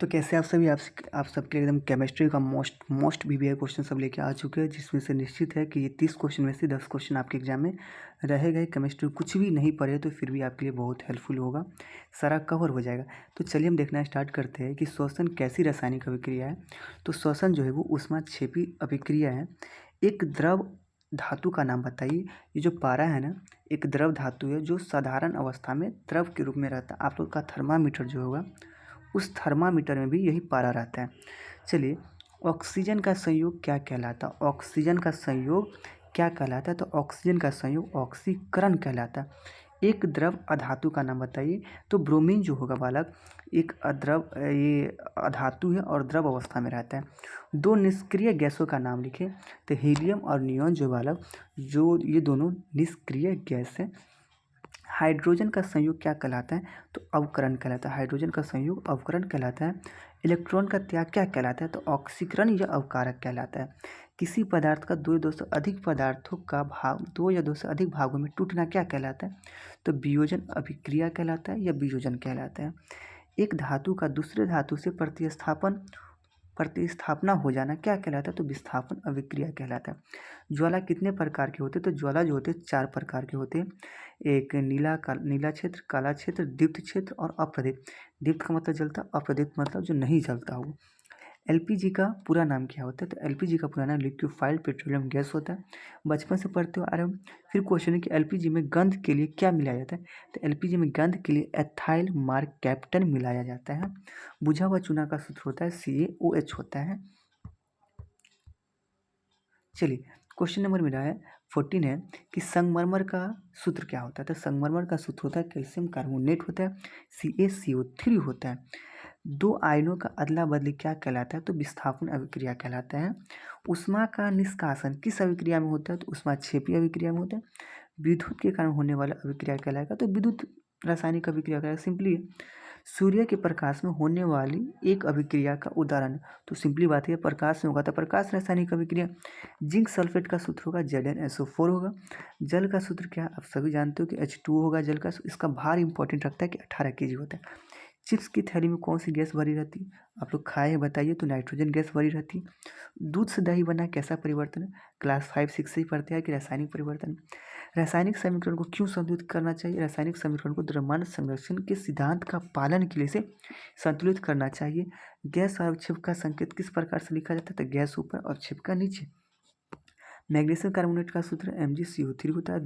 तो कैसे आप सबके एकदम केमिस्ट्री का मोस्ट वीवीआई क्वेश्चन सब लेके आ चुके हैं, जिसमें से निश्चित है कि ये 30 क्वेश्चन में से 10 क्वेश्चन आपके एग्जाम में रहेगा। केमिस्ट्री कुछ भी नहीं पढ़े तो फिर भी आपके लिए बहुत हेल्पफुल होगा, सारा कवर हो जाएगा। तो चलिए हम देखना स्टार्ट करते हैं कि श्वसन कैसी रासायनिक अभिक्रिया है। तो श्वसन जो है वो ऊष्माक्षेपी अभिक्रिया है। एक द्रव धातु का नाम बताइए। ये जो पारा है ना, एक द्रव धातु है जो साधारण अवस्था में द्रव के रूप में रहता है। आप लोग का थर्मामीटर जो होगा, उस थर्मामीटर में भी यही पारा रहता है। चलिए, ऑक्सीजन का संयोग क्या कहलाता है? ऑक्सीजन का संयोग क्या कहलाता है? तो ऑक्सीजन का संयोग ऑक्सीकरण कहलाता है। एक द्रव अधातु का नाम बताइए। तो ब्रोमीन जो होगा बालक, एक ये अधातु है और द्रव अवस्था में रहता है। दो निष्क्रिय गैसों का नाम लिखें। तो हीलियम और नियॉन जो बालक, जो ये दोनों निष्क्रिय गैस है। हाइड्रोजन का संयोग क्या कहलाता है? तो अवकरण कहलाता है। हाइड्रोजन का संयोग अवकरण कहलाता है। इलेक्ट्रॉन का त्याग क्या कहलाता है? तो ऑक्सीकरण या अवकारक कहलाता है। किसी पदार्थ का दो या दो से अधिक पदार्थों का भाग, दो या दो से अधिक भागों में टूटना क्या कहलाता है? तो वियोजन अभिक्रिया कहलाता है या वियोजन कहलाता है। एक धातु का दूसरे धातु से प्रतिस्थापना हो जाना क्या कहलाता है? तो विस्थापन अभिक्रिया कहलाता है। ज्वाला कितने प्रकार के होते हैं? तो ज्वाला जो होते हैं 4 प्रकार के होते हैं। एक नीला क्षेत्र, काला क्षेत्र, दीप्त क्षेत्र और अप्रदीप्त। दीप्त का मतलब जलता, अप्रदीप्त मतलब जो नहीं जलता हो। एलपीजी का पूरा नाम क्या होता है? तो एलपीजी का पूरा नाम लिक्विफाइड पेट्रोलियम गैस होता है। बचपन से पढ़ते हुए आ रहे हो। फिर क्वेश्चन है कि एलपीजी में गंध के लिए क्या मिलाया जाता है? तो एलपीजी में गंध के लिए एथाइल मार्क कैप्टन मिलाया जाता है। बुझा हुआ चूना का सूत्र होता है CaOH होता है। चलिए, क्वेश्चन नंबर मेरा है 14 है कि संगमरमर का सूत्र क्या होता है? तो संगमरमर का सूत्र होता है कैल्शियम कार्बोनेट होता है, CaCO3 होता है। दो आयनों का अदला बदली क्या कहलाता है? तो विस्थापन अभिक्रिया कहलाता है। ऊष्मा का निष्कासन किस अभिक्रिया में होता है? तो ऊष्माक्षेपी अभिक्रिया में होता है। विद्युत के कारण होने वाला अभिक्रिया कहलाएगा तो विद्युत रासायनिक अभिक्रिया कहलाएगा। सिंपली सूर्य के प्रकाश में होने वाली एक अभिक्रिया का उदाहरण, तो सिंपली बात है प्रकाश में होगा तो प्रकाश रासायनिक अभिक्रिया। जिंक सल्फेट का सूत्र होगा ZnSO4 होगा। जल का सूत्र क्या आप सभी जानते हो कि H2O होगा जल का। इसका भार इंपॉर्टेंट रखता है कि 18 kg होता है। चिप्स की थैली में कौन सी गैस भरी रहती है? आप लोग खाए हैं बताइए। तो नाइट्रोजन गैस भरी रहती है। दूध से दही बना कैसा परिवर्तन है? क्लास 5-6 से ही पढ़ते हैं कि रासायनिक परिवर्तन है। रासायनिक समीकरण को क्यों संतुलित करना चाहिए? रासायनिक समीकरण को द्रव्यमान संरक्षण के सिद्धांत का पालन के लिए से संतुलित करना चाहिए। गैस और छिपका संकेत किस प्रकार से लिखा जाता है? तो गैस ऊपर और छिपका नीचे। मैग्नीशियम कार्बोनेट का सूत्र MgCO3 होता है।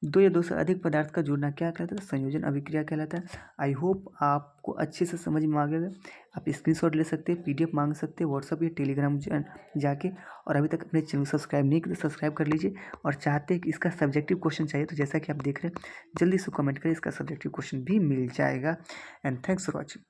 दो या दो से अधिक पदार्थ का जोड़ना क्या कहलाता है? संयोजन अभिक्रिया कहलाता है। आई होप आपको अच्छे से समझ में आ गया। आप स्क्रीनशॉट ले सकते हैं, PDF मांग सकते हैं व्हाट्सअप या टेलीग्राम जाके। और अभी तक अपने चैनल सब्सक्राइब नहीं किया तो सब्सक्राइब कर लीजिए। और चाहते हैं कि इसका सब्जेक्टिव क्वेश्चन चाहिए तो जैसा कि आप देख रहे हैं, जल्दी से कमेंट करें, इसका सब्जेक्टिव क्वेश्चन भी मिल जाएगा। And thanks for watching.